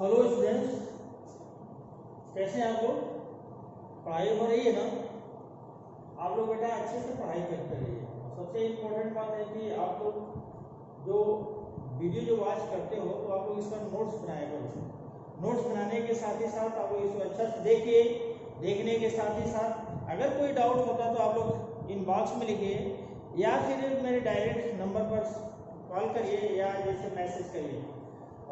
Hello students, कैसे हैं आप लोग? पढ़ाई हो रही है ना? आप लोग बेटा अच्छे से पढ़ाई करते रहिए। सबसे इम्पोर्टेंट बात है कि आप लोग जो वीडियो जो वॉच करते हो तो आप लोग इसका नोट्स बनाया करो। नोट्स बनाने के साथ ही साथ आप लोग इसको अच्छा से देखिए। देखने के साथ ही साथ अगर कोई डाउट होता तो आप लोग इनबॉक्स में लिखिए या फिर मेरे डायरेक्ट नंबर पर कॉल करिए या जैसे मैसेज करिए।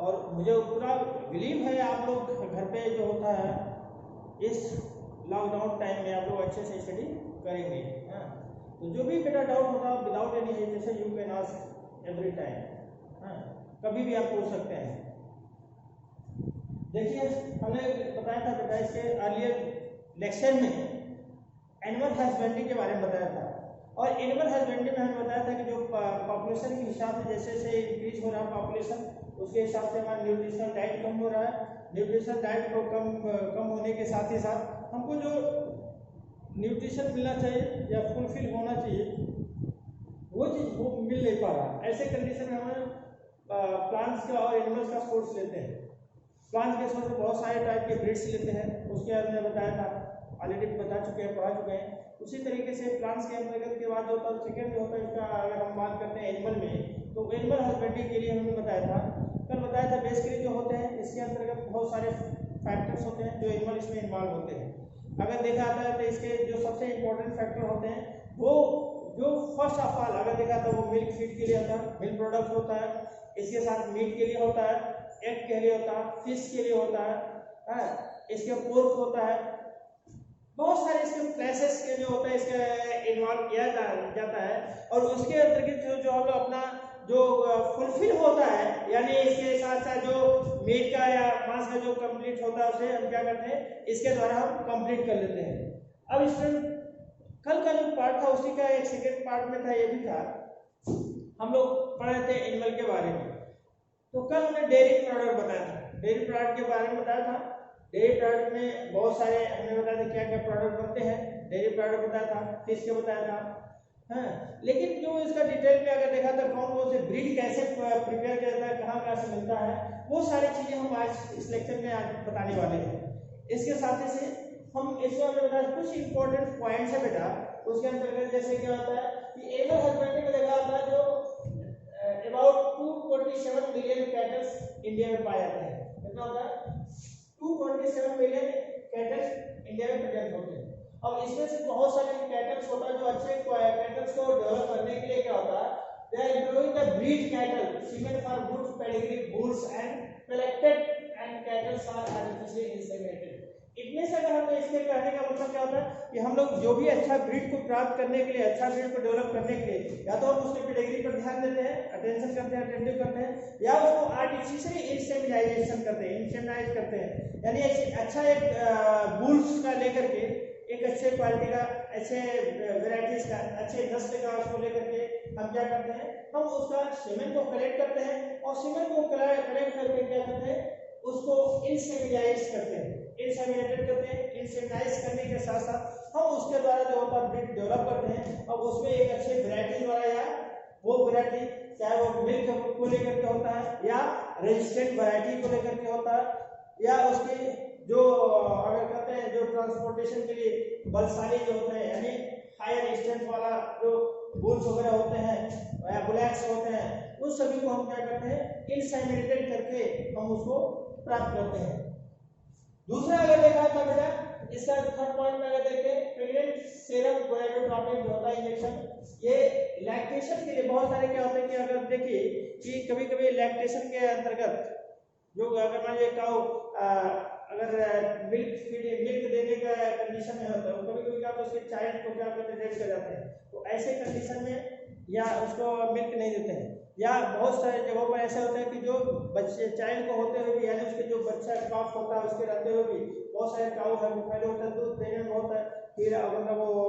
और मुझे पूरा बिलीव है आप लोग घर पे जो होता है इस लॉकडाउन टाइम में आप लोग अच्छे से स्टडी करेंगे। हाँ, तो जो भी बेटा डाउट होगा without any hesitation you can ask every time. हाँ, कभी भी आप पूछ सकते हैं। देखिए, हमने बताया था बेटा इसके अर्लियर लेक्चर में एनिमल हस्बेंड्री के बारे में बताया था। और एनिमल हस्बेंड्री में हमने बताया था कि जो पॉपुलेशन के हिसाब से जैसे जैसे इंक्रीज हो रहा है पॉपुलेशन, उसके हिसाब से हमारा न्यूट्रिशनल डाइट कम हो रहा है। न्यूट्रिशनल डाइट को कम होने के साथ ही साथ हमको जो न्यूट्रिशन मिलना चाहिए या फुलफिल होना चाहिए वो चीज़ वो मिल नहीं पा रहा। ऐसे कंडीशन में हमें प्लांट्स का और एनिमल्स का सोर्स लेते हैं। प्लांट्स के सोर्स में बहुत सारे टाइप के ब्रीड्स लेते हैं, उसके बारे में बताया था, ऑलरेडी बता चुके हैं, पढ़ा चुके हैं। उसी तरीके से प्लांट्स के अंतर्गत के बाद जो होता है सेकेंड जो होता है इसका अगर हम बात करते हैं एनिमल में, तो एनिमल हस्बेंड्री के लिए हमने बताया था, कल बताया था बेसिकली जो होते हैं इसके अंतर्गत बहुत सारे फैक्टर्स होते हैं जो एनिमल इसमें इन्वॉल्व होते हैं। अगर देखा जाता है तो इसके जो सबसे इंपॉर्टेंट फैक्टर होते हैं वो जो फर्स्ट ऑफ ऑल अगर देखा तो वो मिल्क फीड के लिए होता है, मिल्क प्रोडक्ट होता है, इसके साथ मीट के लिए होता है, एग के लिए होता है, फिश के लिए होता है, इसके पोर्क होता है, बहुत सारे इसके प्लेसेस के जो होता है इसके इन्वॉल्व किया जाता है। और उसके अंतर्गत जो हम लोग अपना जो फुलफिल होता है यानी इसके साथ साथ जो मीट का या मांस का जो कंप्लीट होता है उसे हम क्या करते हैं इसके द्वारा हम कंप्लीट कर लेते हैं। अब स्टूडेंट कल का जो पार्ट था उसी का एक सेकेंड पार्ट में था, ये भी था, हम लोग पढ़ रहे थे एनिमल के बारे में। तो कल हमने डेयरी प्रोडक्ट बताया था, डेयरी प्रोडक्ट के बारे में बताया था। डेयरी प्रोडक्ट में बहुत सारे हमने बताया था क्या क्या प्रोडक्ट बनते हैं, डेयरी प्रोडक्ट बताया था, फिश के बताया था। हाँ, लेकिन जो इसका डिटेल में अगर देखा तो कौन कौन से ब्रीड कैसे प्रिपेयर किया जाता है, कहाँ से मिलता है, वो सारी चीजें हम आज इस लेक्चर में आज बताने वाले हैं। इसके साथ ही से हम इसमें हमने बताया कुछ इंपॉर्टेंट पॉइंट्स है बेटा, उसके अंतर्गत जैसे क्या होता है कि एनिमल हस्बेंड्री में देखा जाता है जो अबाउट 227 मिलियन कैटल्स इंडिया में पाए जाते हैं। कितना होता है? 227 मिलियन कैटल्स इंडिया में प्रेजेंट होते हैं। अब इसमें से बहुत सारे कैटल्स होता है जो अच्छे कैटल्स को डेवलप करने के लिए क्या होता है, they are growing the breed cattle semen for good pedigree bulls and collected and cattles are artificially inseminated. इतने से अगर हम इसके कहने का मतलब क्या होता है कि हम लोग जो भी अच्छा ब्रीड को प्राप्त करने के लिए, अच्छा ब्रीड को डेवलप करने के लिए या तो हम उसके पेडिग्री पर ध्यान देते हैं, अटेंशन करते हैं, अटेंटिव करते हैं, या उसको आर्टिफिशियली इंसेमिनाइजेशन करते हैं, इंसेमिनाइज करते हैं। यानी अच्छा एक बुल्स का लेकर के एक अच्छे क्वालिटी का, अच्छे वेराइटीज का, अच्छे नस्ल का उसको लेकर के हम क्या करते हैं, हम उसका सीमेन को कलेक्ट करते हैं और सीमेन को कलेक्ट करके क्या करते हैं उसको इंसेमिनाइज करते हैं, इंसेमिनेटेड करते हैं। इंसेमिनाइज करने के साथ साथ हम उसके द्वारा जो होता है ब्रीड डेवलप करते हैं। अब उसमें एक अच्छे वेराइटी द्वारा या वो वेराइटी चाहे वो मिल्क को लेकर के होता है या रेजिस्टेंट वैरायटी को लेकर के होता है या उसकी जो अगर कहते हैं जो ट्रांसपोर्टेशन के लिए बलशाली जो होते हैं यानी हायर स्ट्रेंथ वाला जो बुल्स वगैरह होते हैं या ब्लैक्स होते हैं, उन सभी को हम क्या करते हैं इंसेमिनेटेड करके हम उसको प्राप्त करते हैं। दूसरा अगर देखा था बेटा इसका थर्ड पॉइंट में अगर देखें प्रेग्नेंट सेरम गोनाडोट्रोपिन जो होता है इंजेक्शन, ये लैक्टेशन के लिए बहुत सारे क्या होते हैं कि अगर देखिए कि कभी कभी लैक्टेशन के अंतर्गत जो अगर मान लीजिए काऊ अगर मिल्क देने का कंडीशन में होता है, कभी कभी क्या होता है उसके चाइल्ड को क्या करते हैं डेड कर जाते हैं, तो ऐसे कंडीशन में या उसको मिल्क नहीं देते हैं। या बहुत सारे जगहों पर ऐसा होता है कि जो बच्चे चाइल्ड को होते हुए भी यानी उसके जो बच्चा कॉफ होता है उसके रहते हुए भी बहुत सारे काऊ है वो पहले होता है दूध देने में होता है, फिर मतलब वो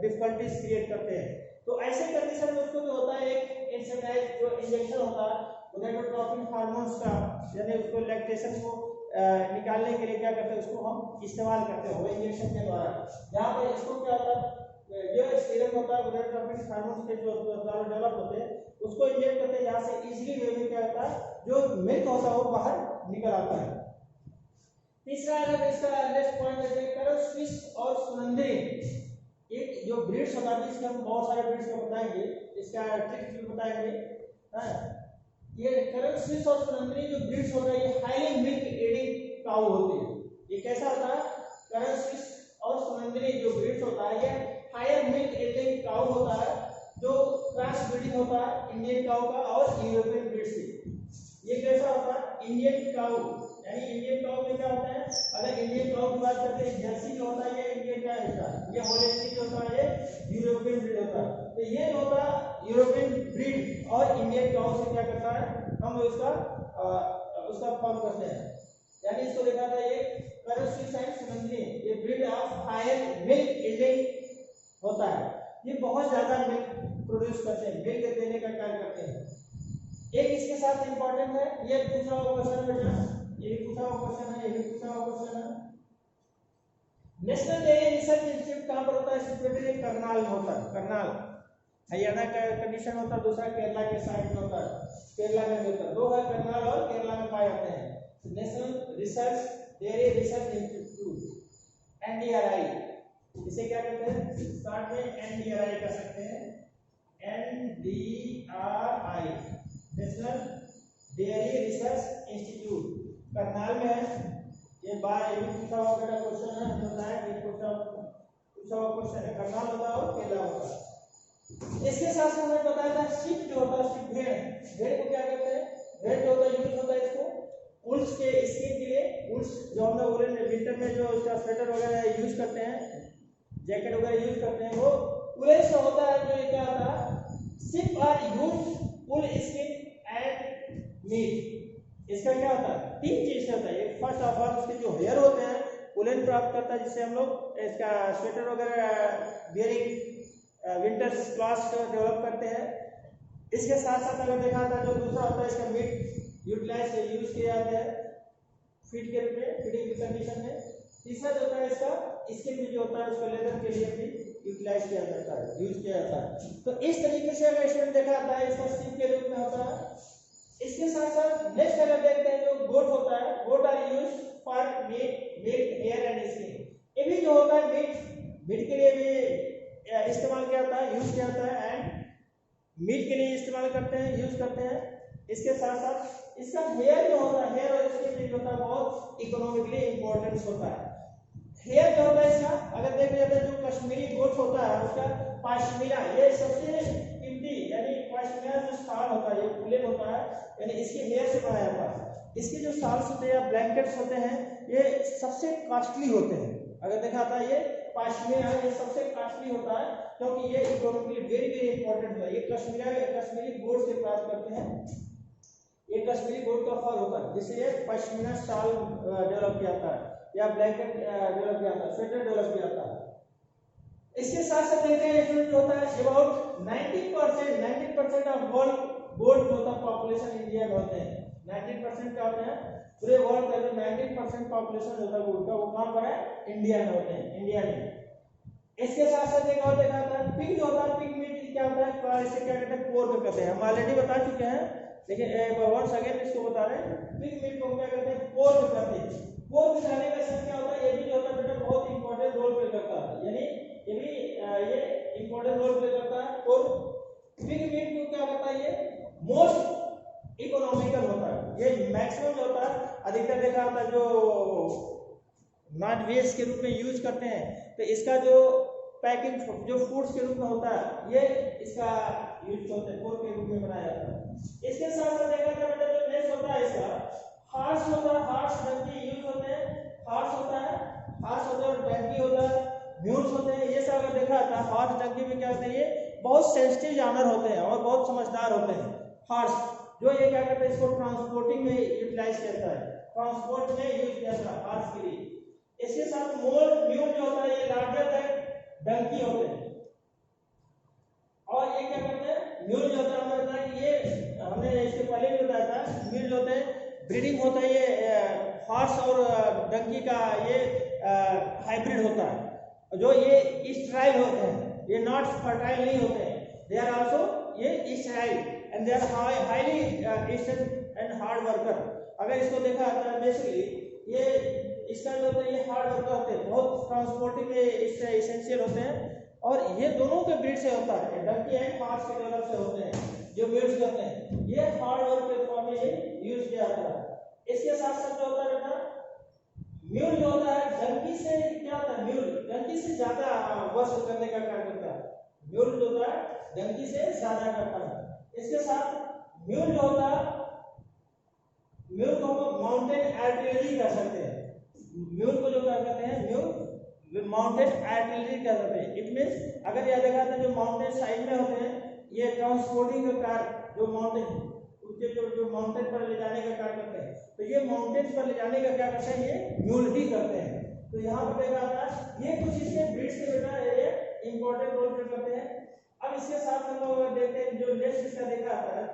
डिफिकल्टीज क्रिएट करते हैं। तो ऐसे कंडीशन में उसको जो होता है एक इंसेमिनाइज जो इंजेक्शन होता है गोनाडोट्रोपिन हार्मोन्स का, यानी उसको लैक्टेशन को निकालने के लिए क्या करते हैं उसको हम इस्तेमाल करते हैं वो इंजेक्शन के द्वारा। यहाँ पर इसको क्या होता है जो सीरम होता है गोनाडोट्रोपिन हार्मोन्स के जो द्वारा डेवलप होते हैं उसको इंजेक्ट करते हैं, यहाँ से इजीली वे में क्या होता है जो मिल्क होता है वो बाहर निकल आता है। तीसरा अगर इसका नेक्स्ट पॉइंट है करल स्विस और सुनंदरी, एक जो ब्रीड्स होता है इसके हम बहुत सारे ब्रीड्स को बताएंगे, इसका ट्रिक्स भी बताएंगे। ये करल स्विस और सुनंदरी जो ब्रीड्स होता है ये हाईली मिल्क एडिंग काऊ होती है। ये कैसा होता है, करल स्विस और सुनंदरी जो ब्रीड्स होता है ये हायर मिल्क एडिंग काऊ होता है, जो क्रॉस ब्रीडिंग होता है इंडियन काऊ का और यूरोपियन ब्रीड से। ये कैसा होता है, इंडियन काऊ, यानी इंडियन काऊ में क्या होता है, अगर इंडियन काऊ की बात करते हैं जर्सी जो होता है ये इंडियन का हिस्सा है, ये होलिस्टिक जो होता है ये यूरोपियन ब्रीड होता है। तो ये जो होता है यूरोपियन ब्रीड और इंडियन काऊ से क्या करता है, हम उसका फॉर्म करते हैं। यानी इसको देखा था ये करल स्विस एंड सुनंदरी, ये breed of higher milk yielding होता है, ये बहुत ज्यादा मिल्क प्रोड्यूस करते हैं, मिल्क देने का कार्य करते हैं। एक इसके साथ इंपॉर्टेंट है, ये पूछा हुआ क्वेश्चन बेटा, ये भी पूछा हुआ क्वेश्चन है, ये भी पूछा हुआ क्वेश्चन है। नेशनल डेयरी रिसर्च इंस्टीट्यूट कहां पर होता है, सिचुएटेड करनाल में होता है। करनाल हरियाणा का कंडीशन होता है, दूसरा केरला के साइड में होता है, केरला में होता है, दो है करनाल और केरला में पाए जाते हैं। National research dairy research institute NDRI, इसे क्या कहते हैं, स्टार्ट में एनडीआरआई कर सकते हैं, NDRI national dairy research institute Karnal में है। ये बार ये भी पूछा हुआ बेटा क्वेश्चन है, बताया कि पूछा हुआ क्वेश्चन है, करनाल होता है और केरला होता है। इसके साथ साथ हमें बताया था शिप जो होता है, शिप भेड़ को क्या कहते हैं, भेड़ जो होता है यूज होता है इसको वुल्स के स्किन के लिए, वुल्स जो हम लोग विंटर में जो उसका स्वेटर वगैरह यूज करते हैं, जैकेट वगैरह यूज करते हैं, वो वुलन से होता है। जो ये क्या होता है, sheep are use wool skin and meat, इसका क्या होता है, तीन चीज से होता है। फर्स्ट ऑफ ऑल उसके जो हेयर होते हैं वुलन प्राप्त करता है, जिससे हम लोग इसका स्वेटर वगैरह बियरिंग विंटर क्लॉथ्स डेवलप करते हैं। इसके साथ साथ अगर देखा था जो दूसरा होता है इसका मीट यूटिलाइज यूज किया जाता है फीड के रूप में, फीडिंग की कंडीशन में। तीसरा जो होता है इसका स्किन भी जो होता है उसको लेदर के लिए भी यूटिलाइज किया जाता है, यूज किया जाता है। तो इस तरीके से अगर स्टूडेंट देखा जाता है इसका शिप के रूप में होता है। इसके साथ साथ नेक्स्ट अगर देखते हैं जो गोट होता है, goat are use for meat, milk, hair and skin. ये भी जो होता है मीट के लिए भी इस्तेमाल किया जाता है, यूज किया जाता है, एंड मीट के लिए इस्तेमाल करते हैं, यूज करते हैं। इसके साथ साथ इसका हेयर जो होता है, हेयर और स्किन जो होता है बहुत इकोनॉमिकली इंपॉर्टेंस होता है। हेयर जो होता है इसका अगर देखा जाता है जो कश्मीरी गोट होता है उसका पाशमीना, ये सबसे कीमती, यानी पाशमीना जो शाल होता है ये वुलन होता है, यानी इसके हेयर से बनाया जाता है। इसके जो शाल्स होते हैं या ब्लैंकेट्स होते हैं ये सबसे कॉस्टली होते हैं। अगर देखा जाता है ये पाशमीना ये सबसे कॉस्टली होता है, क्योंकि ये इकोनॉमिकली वेरी वेरी इंपॉर्टेंट है। ये कश्मीरी गोट से प्राप्त करते हैं, ये कश्मीरी गोट का फर होता है जिससे ये पश्मीना शाल डेवलप किया जाता है या ब्लैंकेट डेवलप किया जाता है, स्वेटर डेवलप किया जाता है। इसके साथ साथ देखते हैं जो होता है अबाउट 90% ऑफ वर्ल्ड गोट जो होता है पॉपुलेशन इंडिया में होते हैं। 90% क्या होते हैं पूरे वर्ल्ड का जो 90% पॉपुलेशन होता है गोट का, वो कहां पर है, इंडिया में होते हैं, इंडिया में। इसके साथ साथ एक और देखा था पिग जो होता है, पिग मीट क्या होता है, इसे क्या कहते हैं, पोर्क कहते हैं। हम ऑलरेडी बता चुके हैं, लेकिन वंस अगेन इसको बता रहे हैं। पिग मीट को क्या कहते हैं, पोर्क कहते हैं। पोर्क खाने का सब क्या होता है, ये भी जो होता है बेटा बहुत इंपॉर्टेंट रोल प्ले करता है, यानी ये भी ये इंपॉर्टेंट रोल प्ले करता है। पोर्क पिग मीट को क्या कहता है, ये मोस्ट इकोनॉमिकल होता है, ये मैक्सिमम जो होता है अधिकतर देखा होता है जो नॉन वेज के रूप में यूज करते हैं, तो इसका जो पैकिंग जो फूड्स के रूप में होता है ये इसका यूज होता है, पोर्क के रूप में बनाया जाता है। इसके साथ साथ देखा था बेटा जो नेक्स्ट होता है इसका हार्स होता है, हार्स डंकी यूज होते हैं, हार्स होता है, हार्स होता है और डंकी होता है, म्यूल्स होते हैं। ये सब अगर देखा था हार्स डंकी में क्या होता है, ये बहुत सेंसिटिव जानवर होते हैं और बहुत समझदार होते हैं। हार्स जो ये क्या करते हैं, इसको ट्रांसपोर्टिंग में यूटिलाइज करता है, ट्रांसपोर्ट में यूज किया जाता है हार्स के लिए। इसके साथ म्यूल जो होता है ये लार्जर देन डंकी होते हैं, और ये क्या करते हैं, म्यूल जो होता है हमें बताया कि ये हमने इसके पहले भी बताया था, म्यूल जो होते हैं ब्रीडिंग होता है, ये हॉर्स और डंकी का ये हाइब्रिड होता है। जो ये स्टेराइल होते हैं, ये नॉट फर्टाइल नहीं होते हैं, दे आर आल्सो ये sterile and they are highly esteemed and hard worker. अगर इसको देखा जाता है बेसिकली ये इसका जो होता है ये हार्ड वर्कर होते हैं, बहुत ट्रांसपोर्टिंग में इससे इसेंशियल होते हैं, और ये दोनों के ब्रीड से होता है, डंकी एंड मार्स के डेवलप से होते हैं जो ब्रीड्स होते हैं, ये हार्ड वर्क के फॉर्म में यूज किया जाता है। इसके साथ साथ जो होता है बेटा म्यूल जो होता है डंकी से क्या होता है, म्यूल डंकी से ज्यादा वर्क करने का कार्य करता है, म्यूल जो होता है डंकी से ज्यादा करता है। इसके साथ म्यूल जो होता है, म्यूल को हम माउंटेन आर्टिलरी कह सकते हैं, म्यूल को जो क्या कहते हैं, म्यूल माउंटेन आर्टिलरी कह सकते हैं। इट मींस अगर यह देखा था जो माउंटेन साइड में होते हैं ये ट्रांसपोर्टिंग का कार्य जो माउंटेन उसके जो माउंटेन पर ले जाने का कार्य करते हैं, तो ये माउंटेन पर ले जाने का क्या करते हैं, ये म्यूल ही करते हैं। तो यहाँ पर देखा था ये कुछ इसके ब्रीड्स के बेटा ये इंपॉर्टेंट रोल प्ले करते हैं। अब इसके साथ हम लोग देखते हैं जो नेक्स्ट इसका देखा आता है,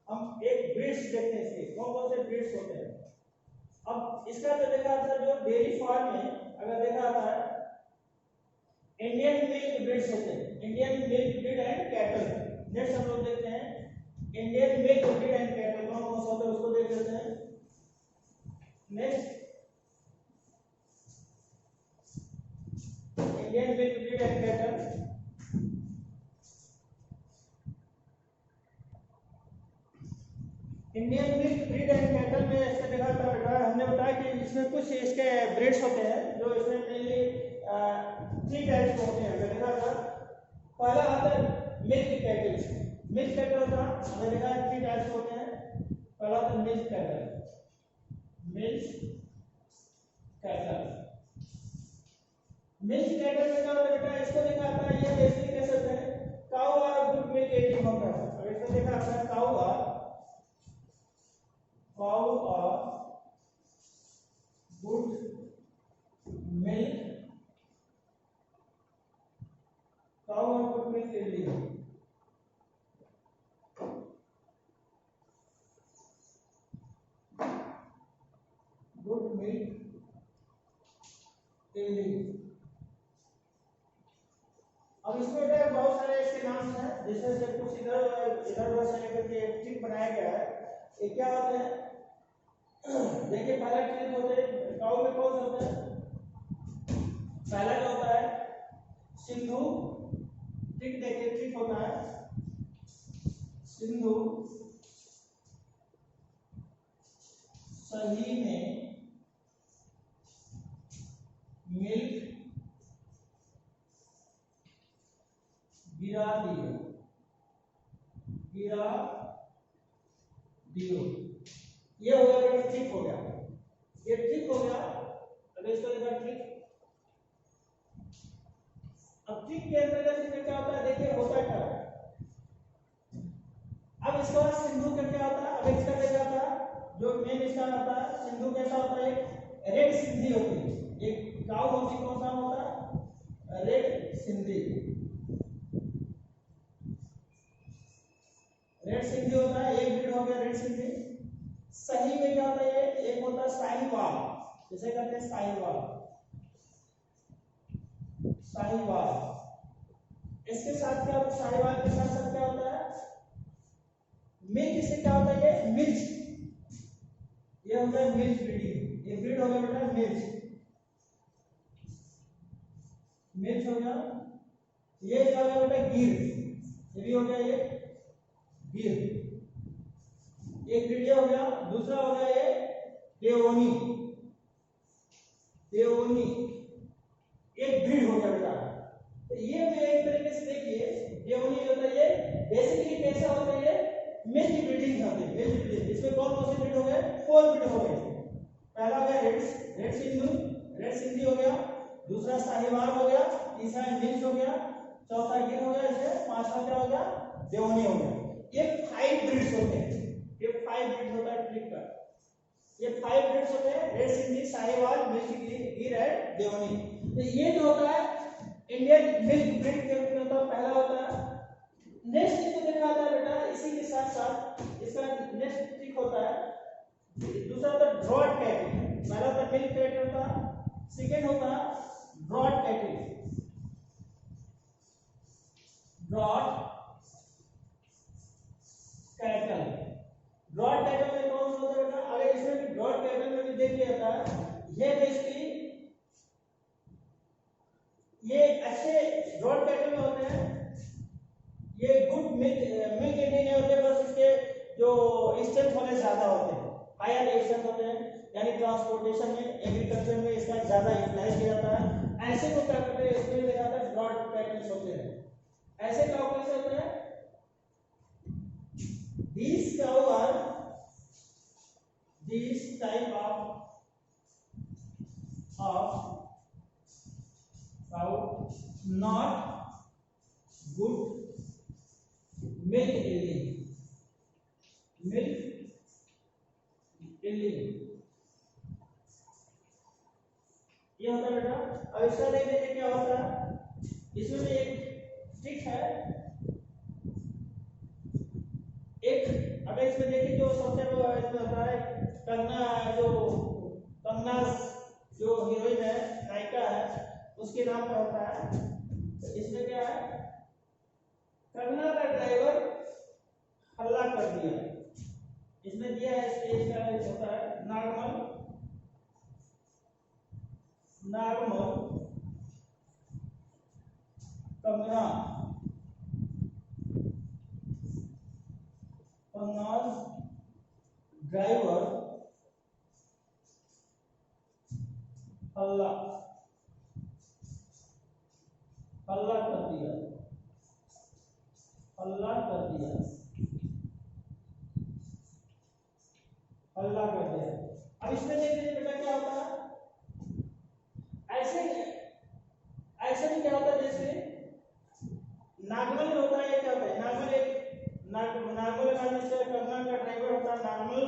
हम एक ब्रीड्स देखते हैं इसके कौन कौन से ब्रीड्स होते हैं। अब इसका जो देखा आता है जो डेयरी फार्म में अगर देखा आता है इंडियन मिल्क ब्रीड्स होते हैं, Indian milk breed and cattle. Next हम लोग देखते हैं Indian milk breed and cattle कौन कौन से होते हैं उसको देख लेते हैं। Next Indian milk breed and cattle, Indian milk breed and cattle में इसका देखा था हमने बताया कि इसमें कुछ इसके ब्रीड्स होते हैं जो इसमें मेनली 3 टाइप्स होते हैं। मैंने देखा था पहला आता है मिल्क कैटल, मिल्क कैटल का हमने देखा 3 टाइप्स होते हैं। पहला आता है milk cattle, milk cattle, milk cattle में क्या होता है बेटा इसको देखा आता है ये बेसिकली कैसे होता है काऊ और गुड मिल्क एटिंग होता है। अगर इसको देखा आता है काऊ और गुड मिल्क, काऊ और good milk eating, good milk eating. अब इसमें बहुत सारे इसके नाम हैं जिसमें से कुछ इधर इधर से लेकर के एक ट्रिक बनाया गया है। ये क्या होते हैं देखिए पहला ट्रिक होते हैं काऊ में कौन सा होता है, पहला जो होता है सिंधु ट्रिक, देखिए ट्रिक होता है सिंधु सही में मिल्क गिरा दियो, गिरा दियो, ये हो गया बेटा ठीक हो गया, ये ठीक हो गया। अगर इसको देखा ठीक, अब ठीक के अंतर्गत इसमें क्या होता है देखिए होता क्या है। अब इसके बाद सिंधु का क्या होता है, अब इसका देखा था जो मेन इसका होता है सिंधु कैसा होता है, एक रेड सिंधी होती है, एक काऊ होती कौन सा होता है रेड सिंधी, रेड सिंधी होता है एक ब्रीड हो गया रेड सिंधी। सही में क्या होता है एक होता है साहिवाल, जैसे कहते हैं साहिवाल, साहिवाल। इसके साथ क्या होता है साहिवाल के साथ साथ क्या होता है मिर्च, से क्या होता है ये मिर्च, ये होता है मिर्च ब्रीडिंग, ये ब्रीड हो गया बेटा मिर्च, मिर्च हो गया। ये क्या होगा बेटा गिर, ये भी हो गया ये गिर, एक ब्रीड ये हो गया। दूसरा हो गया ये देओनी, देओनी एक ब्रीड हो गया बेटा। तो ये भी एक तरीके से देखिए देओनी जो होता है ये बेसिकली कैसा होता है ये मिक्स ब्रीडिंग होती है, मिक्स ब्रीडिंग। इसमें कौन कौन से ब्रीड हो गए 4 ब्रीड हो गए। पहला हो गया रेड सिंधु, रेड सिंधी हो गया, दूसरा साहिवाल हो गया, तीसरा मिक्स हो गया, चौथा गिर हो गया, इसे पांचवा क्या हो गया देओनी हो गया। ये 5 ब्रीड्स होते हैं, ये 5 ब्रीड्स होता है ट्रिक का, ये 5 ब्रीड्स होते हैं रेड सिंधी, साहिवाल, मिल्क गिर एंड देओनी। तो ये जो होता है इंडियन मिल्क ब्रीड के रूप में होता है, पहला होता है। नेक्स्ट जो देखा था बेटा इसी के साथ साथ इसका नेक्स्ट ट्रिक होता है, दूसरा होता है ब्रॉड कैटिल। पहला होता है मिल्क कैटिल होता है, सेकंड होता है broad cattle, broad cattle. Broad cattle में कौन सा होता है बेटा, अगर इसमें ये बेसिकली ये अच्छे ब्रॉड कैटल में होते हैं, ये गुड मिल्क ईटिंग नहीं होते, बस इसके जो स्ट्रेंथ होने ज्यादा होते हैं, हायर स्ट्रेंथ होते हैं, यानी ट्रांसपोर्टेशन में एग्रीकल्चर में इसका ज्यादा यूटिलाइज किया जाता है। ऐसे को क्या करते हैं, इसमें लिखा था ब्रॉड कैटल्स होते हैं। ऐसे काउ कैसे होते हैं, these cow are these type of cow not good milk yielding ये होता है बेटा। अब इसका देख लीजिए क्या होता है, इसमें एक स्टिक है, एक अगर इसमें देखिए जो सबसे वो इसमें होता है कंगना, कंगना जो हीरोइन है, नायिका है, उसके नाम पर होता है। तो इसमें क्या है, कंगना का ड्राइवर हल्ला कर दिया, इसमें दिया है स्टेज का होता है नॉर्मल कंगना ड्राइवर हल्ला कर दिया, हल्ला कर दिया। अब इसमें देख लीजिए बेटा क्या होता है, ऐसे भी क्या होता है, जैसे नागमल में होता है, क्या होता है नागमल, एक नागमल का जैसे कंगना का ड्राइवर होता है नागमल,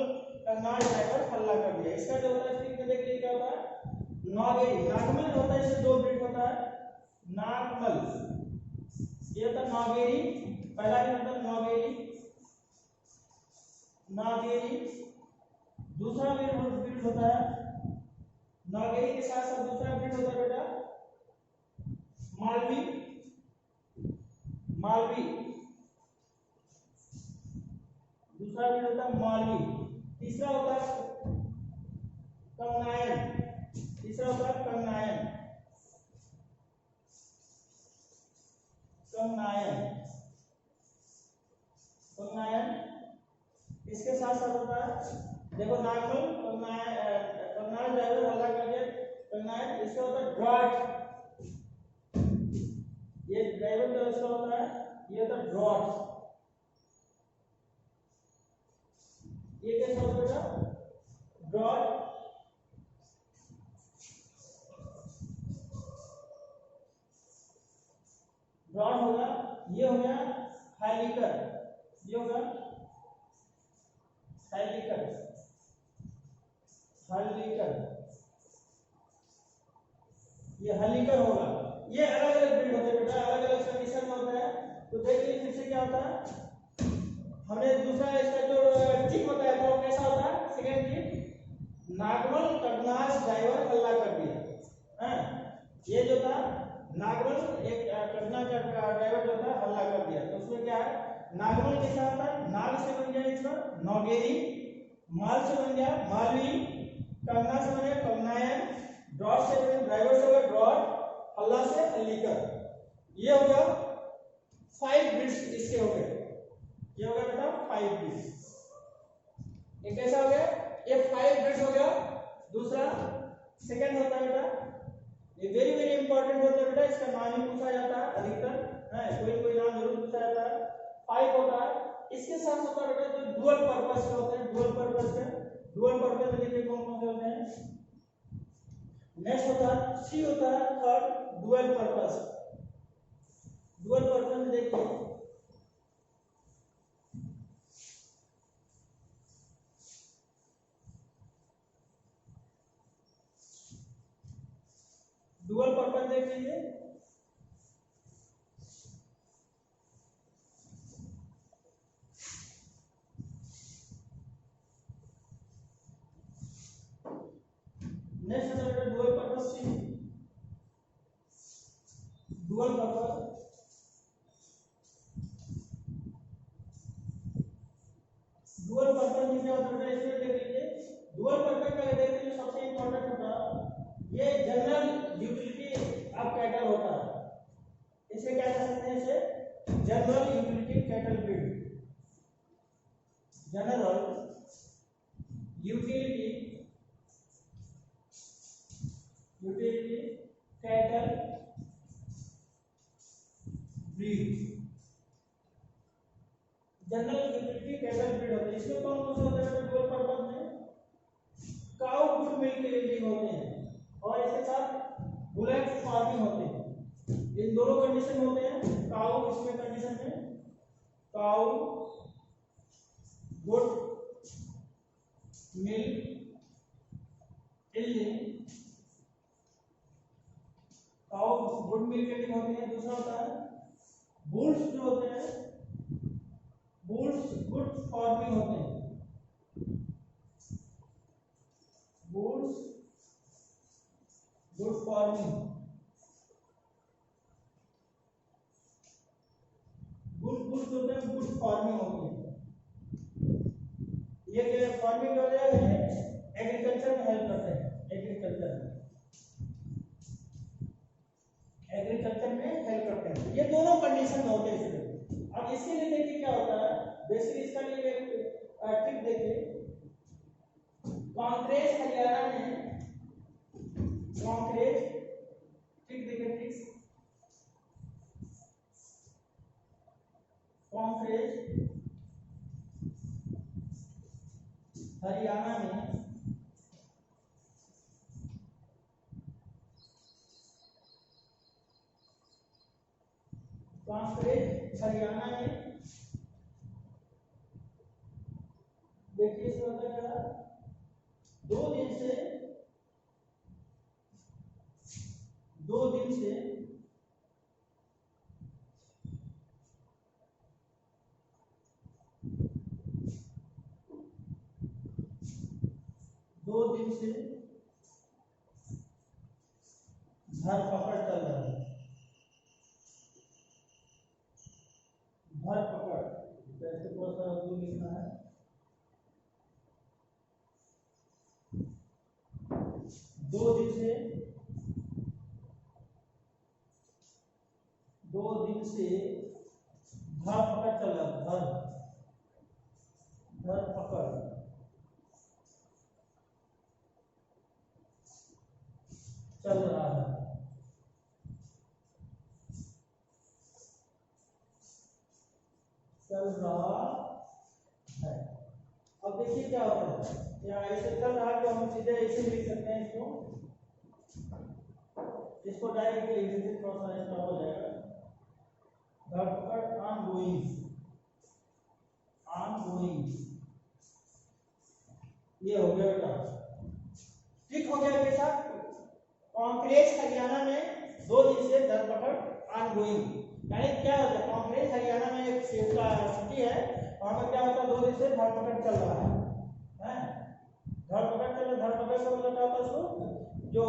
कंगना ड्राइवर हल्ला कर दिया। इसका जो होता है ठीक देखिए क्या होता है, नागेरी नागमल होता है, इससे दो ब्रीड होता है, नागमल ये होता है नागेरी, पहला भी मतलब नागेरी, दूसरा ब्रीड होता है नागेरी के साथ साथ दूसरा ब्रीड होता है बेटा मालवी, दूसरा ब्रीड होता है मालवी, तीसरा होता है कंगनायन, इसके साथ साथ होता है देखो नागमल, कंगना ड्राइवर हल्ला कर दिया, कंगनायन, इसका होता है ड्रॉट, ये ड्राइवर जो इसका होता है ये होता है ड्रॉट, ये कैसा होता है ड्रॉट, ड्रॉट होगा, ये हो गया हैलिकर, ये होगा हैलिकर, ये हैलिकर होगा। ये अलग अलग ब्रीड होते हैं बेटा, अलग अलग कंडीशन में होता है। तो देखिए फिर से क्या होता है, हमने दूसरा इसका जो टिक बताया था वो कैसा होता है, सेकंड टिक नागमल कंगनास ड्राइवर हल्ला कर दिया है, ये जो था नागमल एक कंगना का ड्राइवर जो था हल्ला कर दिया। तो उसमें क्या है, नागमल के साथ नाग से बन गया इसका नौगेरी, माल से बन गया मालवी, कंगना से बन गया कंगनायन, ड्रॉट से बने ड्राइवर से बने ड्रॉट, हल्ला से हल्लीकर। ये हो गया 5 ब्रीड्स इसके हो गए, ये हो गया बेटा 5 ब्रीड्स। ये कैसा हो गया, ये 5 ब्रीड्स हो गया। दूसरा सेकंड होता है बेटा, ये वेरी वेरी इंपॉर्टेंट होता है बेटा, इसका नाम ही पूछा जाता है अधिकतर है, कोई नाम जरूर पूछा जाता है। 5 होता है, इसके साथ होता है बेटा जो डुअल पर्पस के होते हैं, डुअल पर्पस में देखिए कौन कौन से होते हैं। नेक्स्ट होता है सी होता है थर्ड डुअल पर्पस में देखिए डुअल पर्पस देख लीजिए, नेक्स्ट है बेटा डुअल पर्पस सी, डुअल पर्पस में क्या होता है इसमें देख लीजिए, डुअल पर्पस का देख लीजिए सबसे इंपॉर्टेंट होता है general utility cattle breed, general utility cattle breed, general utility cattle breed होते हैं। इसमें कौन कौन से होते हैं? डुअल पर्पस में काउ गुड मिल्क यील्डिंग होते हैं और इसके साथ बुलेट फार्मिंग होते हैं। इन दोनों कंडीशन होते हैं। काउ इसमें कंडीशन में cow good milk yielding, cow good milk yielding होती है। दूसरा होता है बुल्स जो होते हैं, बुल्स गुड फार्मिंग होते हैं, बुल्स गुड फार्मिंग, गुड होते हैं, गुड फार्मिंग होते हैं। ये फार्मिंग होते हैं, एग्रीकल्चर में हेल्प करते हैं, एग्रीकल्चर में हेल्प करते हैं। ये दोनों कंडीशन होते हैं इसमें। अब इसके लिए देखिए क्या होता है, बेसिकली इसका लिए एक ट्रिक देखिए। कांकरेज हरियाणा में, कांकरेज ट्रिक देखिए, ट्रिक्स कांकरेज हरियाणा में कांकरेज हरियाणा में देखिए इसका होता है 2 दिन से 2 दिन से 2 दिन से धरपकड़ चल रहा है, धरपकड़ कैसे बहुत सारा दूर लिखना है, 2 दिन से 2 दिन से धरपकड़ चल रहा है, धरपकड़ चल रहा है। चल रहा है। अब देखिए क्या होता है, यहाँ ऐसे चल रहा है तो हम सीधे ऐसे लिख सकते हैं इसको डायरेक्टली लिख देते, थोड़ा सा ऐसा हो जाएगा। धरपकड़ ऑनगोइंग, ये हो गया बेटा, ठीक हो गया बेटा। कांकरेज हरियाणा में 2 दिन से धरपकड़ ऑनगोइंग, यानी क्या होता है, कांकरेज हरियाणा में एक सिटी है, वहां पर क्या होता है 2 दिन से धरपकड़ चल रहा है, धरपकड़ चल रहा है। धरपकड़ का मतलब क्या होता है, उसको जो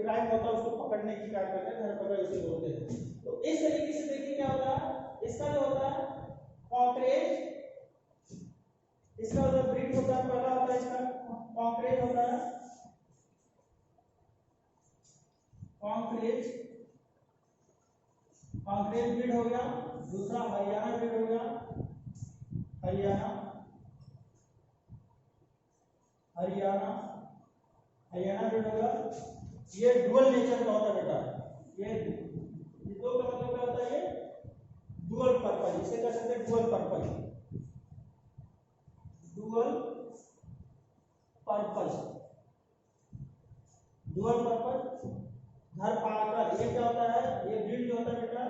क्राइम होता है उसको पकड़ने की कार्य करते हैं, धरपकड़ इसे बोलते हैं। तो इस तरीके से देखिए क्या होता है, इसका जो होता है कांकरेज, इसका जो ब्रीड होता है पहला होता है इसका कांकरेज होता है, कांकरेज ब्रीड हो गया। दूसरा हरियाणा ब्रीड हो गया, हरियाणा ब्रीड हो गया। ये डुअल नेचर का होता है बेटा, ये दो का मतलब क्या होता है, ये डुअल पर्पस, इसे कह सकते हैं डुअल पर्पस, धरपकड़। ये क्या होता है, ये ब्रीड जो होता है बेटा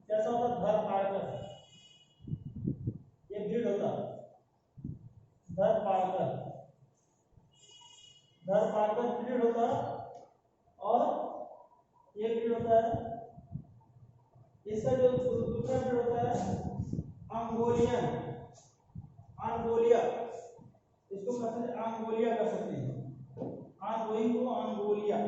कैसा होता है, धरपकड़, ये ब्रीड होता है धरपकड़ ब्रीड होता है। और ये ब्रीड होता है, इसका जो दूसरा ब्रीड होता है अंगोलिया, इसको कहते हैं अंगोलिया कर सकते हैं, ऑनगोइंग को अंगोलिया,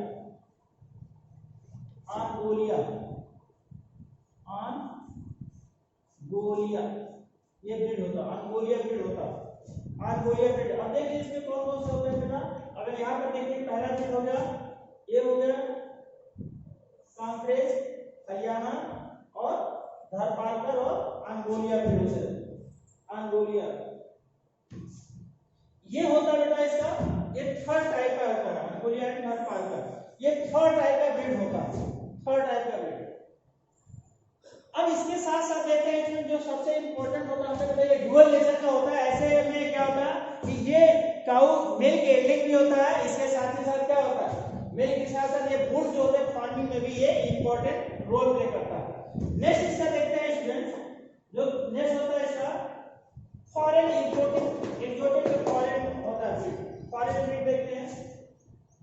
ये ब्रीड होता है, अंगोलिया ब्रीड होता है, अंगोलिया ब्रीड। अब देखिए इसमें कौन कौन से होते हैं बेटा, अगर यहाँ पर देखिए पहला ब्रीड हो गया, ये हो गया कांकरेज हरियाणा और धारपारकर और अंगोलिया ब्रीड से, अंगोलिया। ये होता है बेटा इसका, ये थर्ड टाइप का होता है अंगोलिया एंड धारपारकर, ये थर्ड टाइप का ब्रीड होता है, थर्ड टाइप का ब्रीड। अब इसके साथ साथ देखते हैं इसमें जो सबसे इंपॉर्टेंट होता है हमने ये डुअल नेचर का होता है। ऐसे में क्या होता है कि ये काऊ मिल्क एल्डिंग भी होता है, इसके साथ ही साथ क्या होता है मिल्क के साथ साथ ये वुड जो होते हैं फार्मिंग में भी ये इंपॉर्टेंट रोल प्ले करता है। नेक्स्ट इसका देखते हैं स्टूडेंट्स, जो नेक्स्ट होता है इसका फॉरेन एक्सोटिक, एक्सोटिक जो फॉरेन होता है फॉरेन ब्रीड देखते हैं।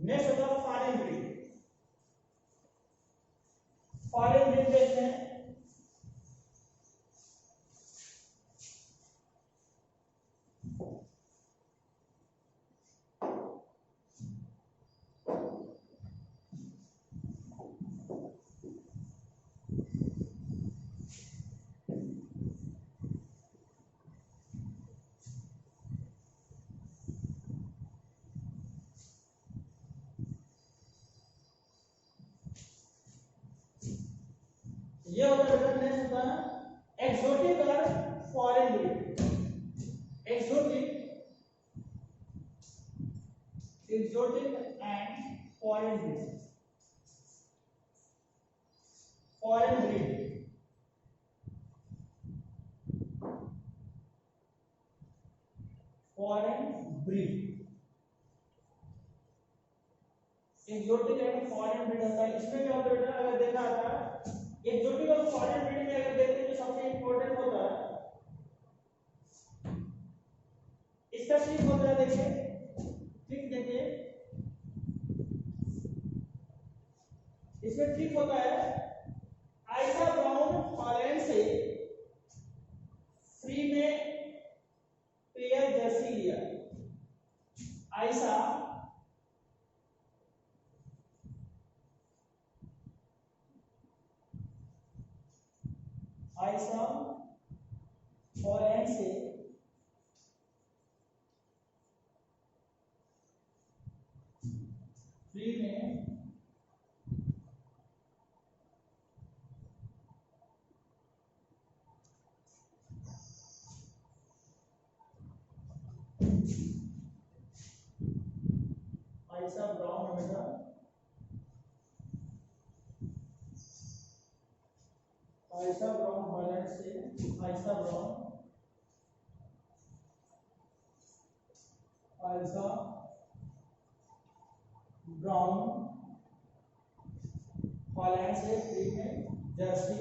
नेक्स्ट होता है फॉरेन ब्रीड, फॉरेन ब्रीड देखते हैं। ये होता है नेक्स्ट होता है एक्सोटिक और foreign breed. Exotic, exotic and foreign breed, foreign breed. Foreign breed, exotic and foreign breed होता है। इसमें क्या होता है बेटा, अगर देखा था एक्सोटिक और फॉरेन ब्रीड में अगर देखते हैं तो सबसे इंपॉर्टेंट होता है इसका ट्रिक होता है। देखिए ट्रिक देखिए, इसमें ट्रिक होता है आइसा ब्राउन हॉलैंड से फ्री में पेयर जर्सी लिया। आइसा आइसा हॉलैंड से फ्री में आइसा ब्राउन हमेशा आइसा ब्राउन हॉलैंड से आइसा ब्राउन आइसा ब्राउन हॉलैंड से फ्री में जर्सी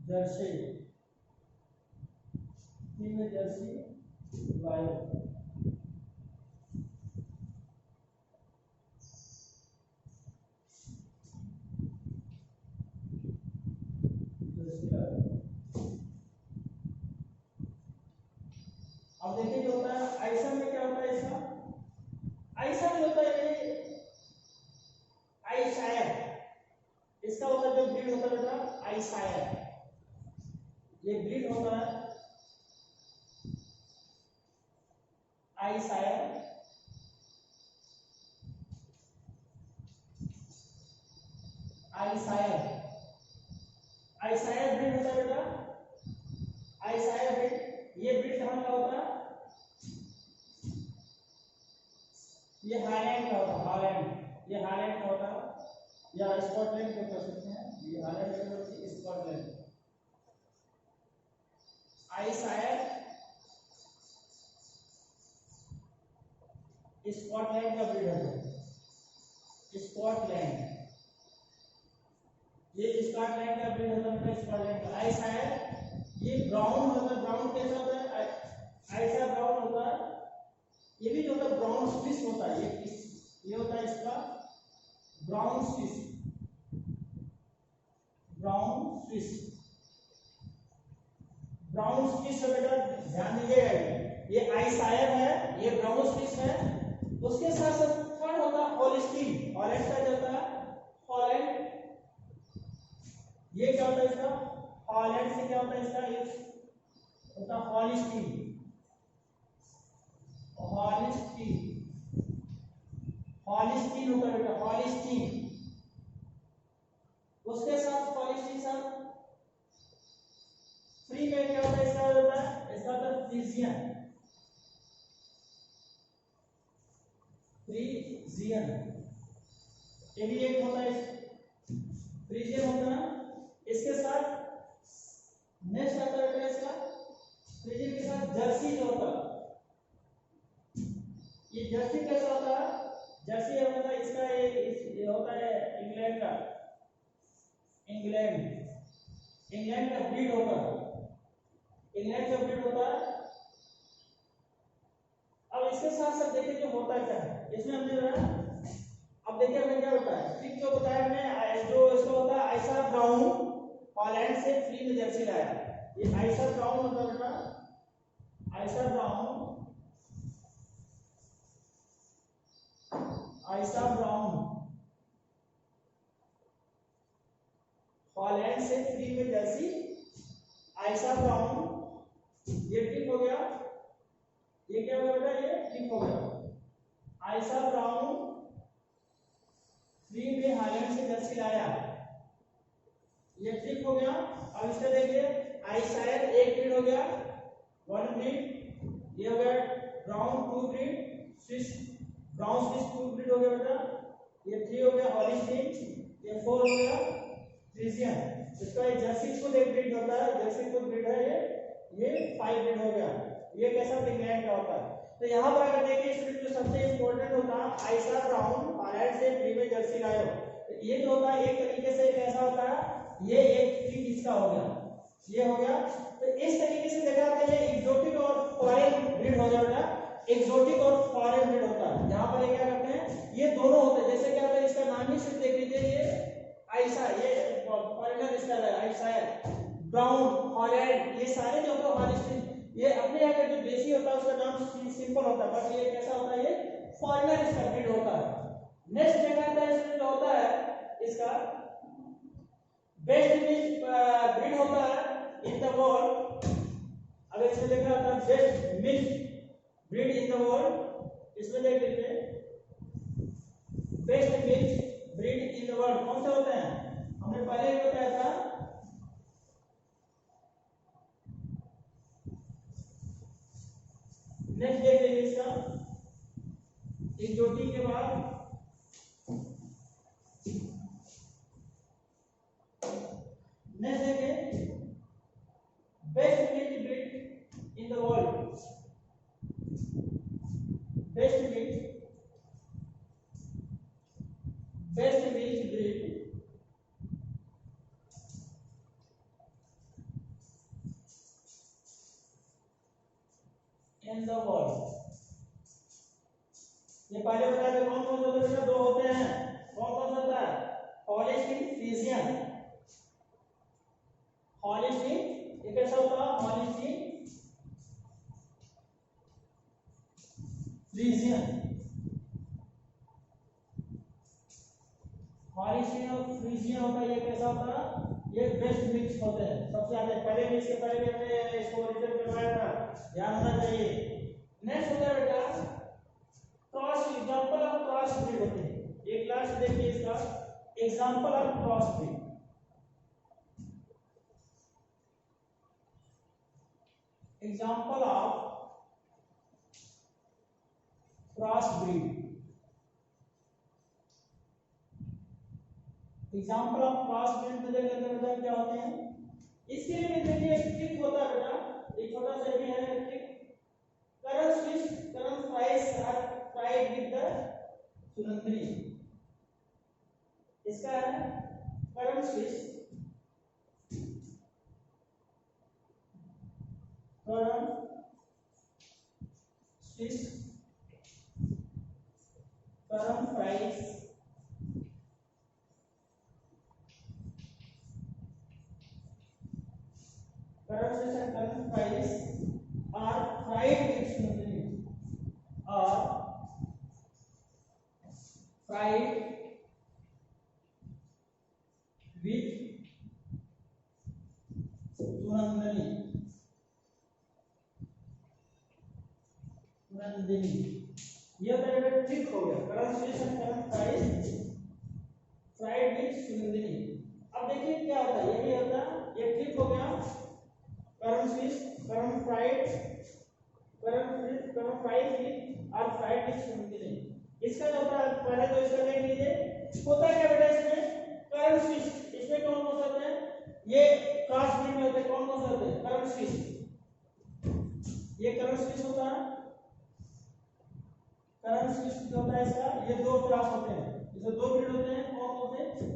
जर्सी फ्री में जर्सी लाइव। अब देखिए जो होता है आइसा में क्या होता है, इसका आइसा जो होता है ये आइशायर, इसका होता है जो ब्रीड होता है बेटा आइशायर, ये ब्रीड होता है आइशायर। आइशायर, आइशायर ब्रीड होता है बेटा आइशायर ब्रीड। ये ब्रीड कहाँ का होता है, ये हालैंड का होता है, हालैंड, ये हालैंड का होता है या स्कॉटलैंड के कह सकते हैं, ये हालैंड का होता है स्कॉटलैंड। आइशायर स्कॉटलैंड का ब्रीड है, स्कॉटलैंड, ये स्कॉटलैंड का ब्रीड होता है स्कॉटलैंड का। आइशायर ये ब्राउन होता है, ब्राउन कैसा होता है आइशा ब्राउन होता है, ये भी जो होता है ब्राउन स्विस होता है, ये होता है इसका brown Swiss, brown Swiss, brown Swiss है बेटा ध्यान दीजिएगा, ये आइशायर है, ये ब्राउन स्विस है। उसके साथ साथ थर्ड होता है हॉलस्टीन, हॉलैंड का जो होता है हॉलैंड, ये क्या होता है इसका हॉलैंड से क्या होता है इसका ये होता है हॉलस्टीन, हॉलस्टीन, हॉलिस्टीन होता है बेटा, हॉलिस्टीन। उसके साथ हॉलिस्टीन साथ फ्री में क्या होता है, इसका होता है, इसका होता है फ्रीजियन, फ्रीजियन, ये भी एक होता है, फ्रीजियन होता है। इसके साथ नेक्स्ट आता है इसका फ्रीजियन के साथ जर्सी जो होता है, ये जर्सी कैसा होता है, जर्सी होता है इसका ये होता है इंग्लैंड का, इंग्लैंड का ब्रीड होता है, इंग्लैंड का ब्रीड होता है। अब इसके साथ साथ देखिए जो होता क्या है इसमें हमने जो है, अब देखिए हमें क्या होता है, ठीक जो बताया हमने, जो इसका होता है आइसा ब्राउन हॉलैंड से फ्री में जर्सी लाया, ये आइसा ब्राउन होता है बेटा, आइसा ब्राउन, आइसा ब्राउन हॉलैंड से फ्री में जर्सी, आइसा ब्राउन, ये ठीक हो गया, ये क्या होगा बेटा, ये ठीक हो गया, आइसा ब्राउन फ्री में हॉलैंड से जर्सी लाया, ये ठीक हो गया। अब इसका देखिए आइशायर एक ब्रीड हो गया, वन ब्रीड, ये हो गया brown two breed, Swiss brown Swiss two breed हो गया बेटा, ये थ्री हो गया हॉलिस्टीन, ये फोर हो गया फ्रीजियन। इसका एक जर्सी खुद एक ब्रीड होता है, जर्सी खुद ब्रीड है, ये फाइव ब्रीड हो गया, ये कैसा इंग्लैंड का होता है। तो यहाँ पर अगर देखिए इसमें जो सबसे इंपॉर्टेंट होता है आइसा ब्राउन हॉलैंड से फ्री में जर्सी लायो, तो ये जो होता है एक तरीके से कैसा होता है, ये एक ठीक इसका हो गया, ये हो गया। तो इस तरीके से देखा जाता है ये एक्सोटिक और फॉरेन ब्रीड हो जाता है, एक्सोटिक और फॉरेन ब्रीड होता है। यहाँ पर ये क्या करते हैं, ये दोनों होते हैं, जैसे क्या होता है इसका नाम ही सिर्फ देख लीजिए, ये आइसा, ये फॉरेनर इसका है आइसा, ब्राउन हॉलैंड, ये सारे जो होता है ये अपने यहाँ का जो देसी होता है उसका नाम सिंपल होता है, बट ये कैसा होता है, ये फॉरेनर इसका ब्रीड होता है। नेक्स्ट देखा जाता है इसमें जो होता है इसका बेस्ट ब्रीड होता है इन द वर्ल्ड, अगर इसमें देखा जाता है best milk breed in the world, इसमें देख लीजिए best milk breed in the world कौन से होते हैं, हमने पहले ही बताया था, नेक्स्ट देख लीजिए इसका एक्सोटिक के बाद नेक्स्ट देखिए best milk breed in the world, best milk breed in the world, ये पहले बताया था कौन कौन होता है, दो होते हैं, कौन कौन होता है, हॉलिस्टीन फ्रीजियन, हॉलिस्टीन ये कैसा होता है, हॉलिस्टीन फ्रीजियन, हॉलिस्टीन और फ्रीजियन होता है, ये कैसा होता है, ये बेस्ट मिक्स होते हैं सबसे आगे, पहले भी इसके पहले भी हमने इसको रिजल्ट करवाया था, ध्यान होना चाहिए। नेक्स्ट होता है बेटा cross, example of cross breed होते हैं, एक लास्ट देखिए इसका example of cross breed, example of cross breed, example of cross breed में देखिए क्या होते हैं, इसके लिए देखिए एक ट्रिक होता है बेटा, एक छोटा सा भी है trick, Karan switch Karan fries are fried with the Sunandari, इसका है Karan switch, Karan switch Karan fries are fried with smoothly, are fried with sunandani, sunandani ये होता है बेटा ट्रिप हो गया, current switch and current fries fried with Sunandini. अब देखिए क्या होता है, ये भी होता है, ये ट्रिप हो गया, current switch, current fried, current fries with और फ्राइड विद सुनंदिनी। इसका जो होता है पहले तो इसका देख लीजिए, होता है क्या बेटा इसमें करंट स्विच, इसमें कौन कौन से होते हैं, ये क्रॉस बीट में होते हैं, कौन कौन से होते हैं, करंट स्विच, ये करंट स्विच होता है, करंट स्विच होता है इसका, ये दो क्लास होते हैं, इसमें दो बीट होते हैं, कौन कौन से,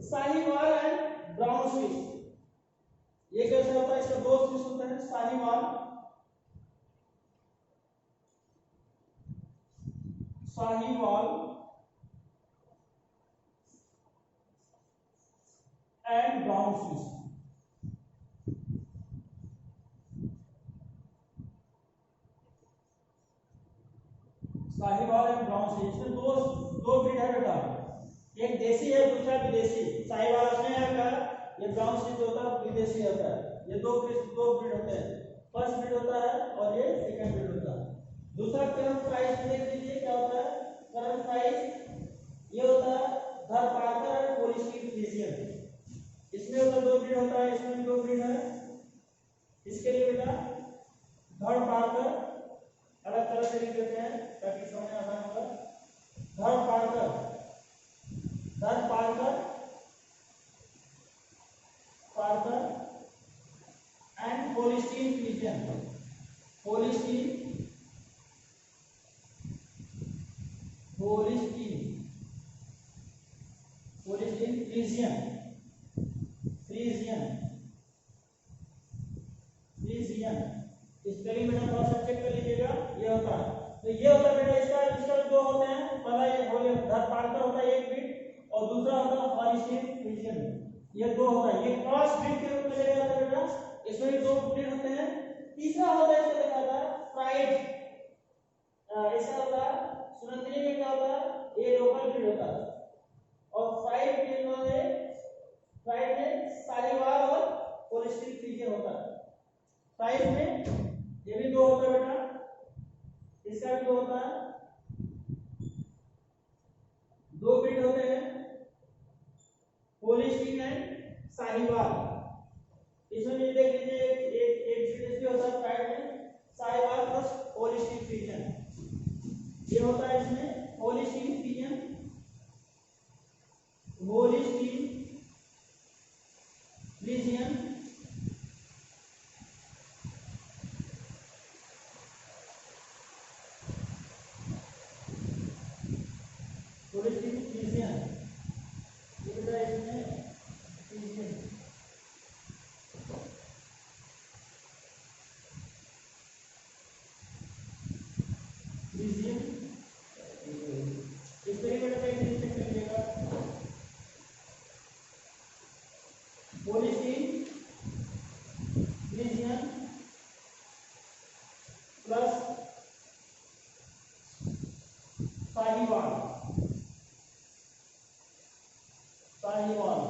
साहीवाल एंड ब्राउन स्विच। ये कैसे होता है, इसका दो स्विच होते हैं, Sahiwal and brown switch. Sahiwal and brown switch, इसमें दो ब्रीड है बेटा, एक देसी है दूसरा विदेशी। साहीवाल अपने यहाँ का, ये ब्राउन स्विच होता है विदेशी होता है, ये दो ब्रीड होते हैं, फर्स्ट ब्रीड होता है और ये सेकंड ब्रीड होता है। दूसरा करंट फ्राइज देख लीजिए क्या होता है, करंट फ्राइज ये होता है धर पार्कर और पॉलीस्टीन फ्रीजियन, इसमें होता दो ब्रीड होता है, इसमें दो ब्रीड है। इसके लिए बेटा धर पार्कर अलग तरह से लिख देते हैं ताकि समझ आसान होगा, Tharparkar and Holstein Friesian, Holstein Friesian. Spelling बेटा थोड़ा सा चेक कर लीजिएगा, ये होता है, तो ये होता है बेटा इसका दो होते हैं, पहला ये हो गया धर पार्कर होता है एक बीट और दूसरा होता है पॉलीस्टीन फ्रीजियन, ये दो होता है, ये क्रॉस ब्रीड के रूप में लिया जाता है बेटा, इसमें भी दो ब्रीड होते हैं। तीसरा होता है इसका लिखा था फ्राइड, ऐसा होता है सुनंदिनी में क्या होता है, ये लोकल ब्रीड होता है, और फ्राइड में साहीवाल और पॉलीस्टीन फ्रीजियन होता है। फ्राइड में ये भी दो होता है बेटा, इसका भी दो होता है, दो ब्रीड होते हैं, पॉलीस्टीन एंड साहीवाल। इसमें भी देख लीजिए एक ब्रीड भी होता है फ्राइड में, साहीवाल प्लस पॉलीस्टीन फ्रीजियन, ये होता है इसमें पॉलीस्टीन फ्रीजियन, साहीवाल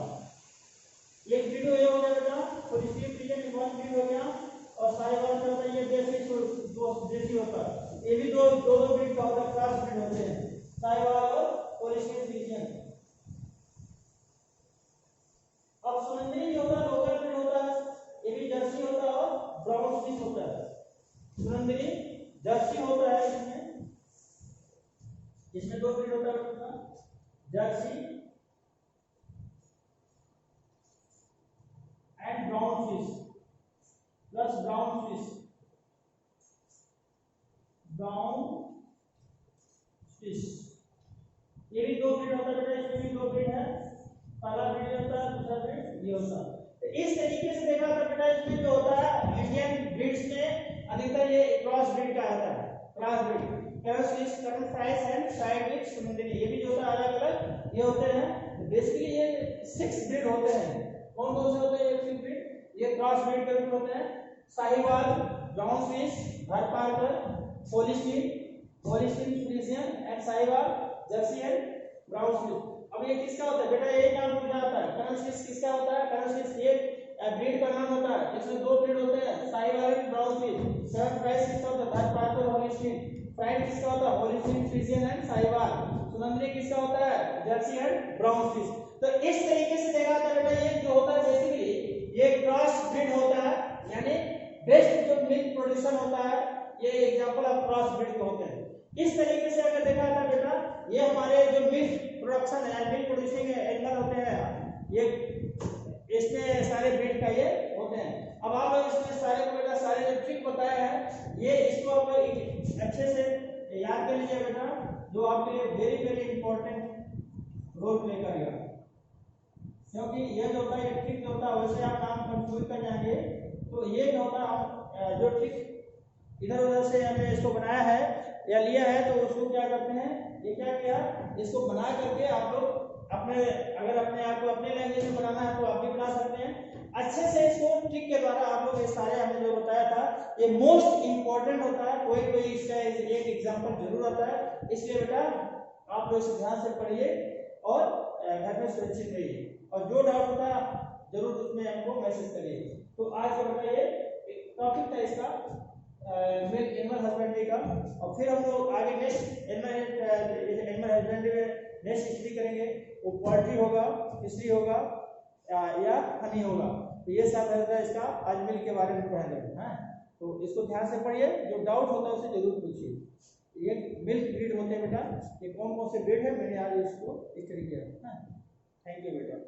एक ब्रीड हो गया बेटा, पॉलीस्टीन फ्रीजियन वन ब्रीड हो गया, और साहीवाल क्या होता है, ये देसी होता है, ये भी दो ब्रीड का होता है, क्रॉस ब्रीड होते हैं, साहीवाल और पॉलीस्टीन फ्रीजियन। अब सुनंदिनी जो होता है लोकल ब्रीड होता है, ये भी जर्सी होता है और ब्राउन स्विच होता है। सुनंदिनी जर्सी होता है, इसमें दो ब्रीड होता है, Jersey and brown fish plus brown fish, ये भी दो ब्रीड होता है बेटा, इसमें भी दो ब्रीड है, पहला ब्रीड होता है, दूसरा ब्रीड ये होता है। तो इस तरीके से देखा था बेटा, इसमें जो होता है इंडियन ब्रीड्स में अधिकतर ये क्रॉस ब्रीड का आता है, cross breed current fries and fried with Sunandini, ये भी जो होता है अलग अलग ये होते हैं। बेसिकली ये 6 ब्रीड होते हैं, कौन कौन से होते हैं ये 6 ब्रीड, ये क्रॉस ब्रीड के रूप में होते हैं, Sahiwal, Brown Swiss, Tharparkar, Holstein Friesian and Sahiwal, Jersey and Brown Swiss. अब ये किसका होता है बेटा, एक नाम पूछा जाता है, करंट स्विस किसका होता है, करंट स्विस एक ब्रीड का नाम होता है, इसमें दो ब्रीड होते हैं, Sahiwal and Brown Swiss. Current fries किसका होता है, धर पार्कर, पॉलीस्टीन होलिस्टीन। फ्राइड किसका होता है? Holstein, Friesian and Sahiwal. Sunandari किसका होता है? Jersey and Brown Swiss. तो इस तरीके से देखा था बेटा, ये जो होता है बेसिकली ये क्रॉस ब्रीड होता है, यानी बेस्ट जो मिल्क प्रोड्यूसर होता है ये एग्जांपल ऑफ क्रॉस ब्रीड के होते हैं। इस तरीके से अगर देखा था बेटा, ये हमारे जो मिल्क प्रोडक्शन है, मिल्क प्रोड्यूसिंग एनिमल होते हैं, ये इसमें सारे ब्रीड का ये होते हैं। अब आप लोग इसमें सारे को बेटा सारे जो ट्रिक बताया है ये इसको आप लोग अच्छे से याद कर लीजिए बेटा, जो आपके लिए very very important role play करेगा, क्योंकि ये जो होता है ये ट्रिक जो होता है वैसे आप नाम कंफ्यूज कर जाएंगे। तो ये जो होता है जो ट्रिक इधर उधर से हमने इसको बनाया है या लिया है, तो उसको क्या करते हैं, ये क्या किया, इसको बना करके आप लोग अपने, अगर अपने आप को अपने लैंग्वेज में बनाना है तो आप भी बना सकते हैं अच्छे से। इसको ट्रिक के द्वारा आप लोग ये सारे हमने जो बताया था ये मोस्ट इंपॉर्टेंट होता है, कोई कोई इसका एक एग्जांपल जरूर आता है, इसलिए बेटा आप लोग इसे ध्यान से पढ़िए और घर में सुरक्षित रहिए, और जो डाउट होता है जरूर उसमें हमको मैसेज करिए। तो आज का बेटा ये टॉपिक था इसका मिल्क एनिमल हस्बेंड्री का, और फिर हम लोग आगे नेक्स्ट एनिमल हस्बेंड्री में नेक्स्ट हिस्ट्री करेंगे, वो पोल्ट्री होगा, फिशरी होगा या हनी होगा। तो ये सब है इसका आज मिल्क के बारे में पढ़ेंगे। हाँ, तो इसको ध्यान से पढ़िए, जो डाउट होता है उसे जरूर पूछिए। ये मिल्क ब्रीड होते हैं बेटा, ये कौन कौन से ब्रीड है मैंने आज इसको इस तरीके से। हाँ, थैंक यू बेटा।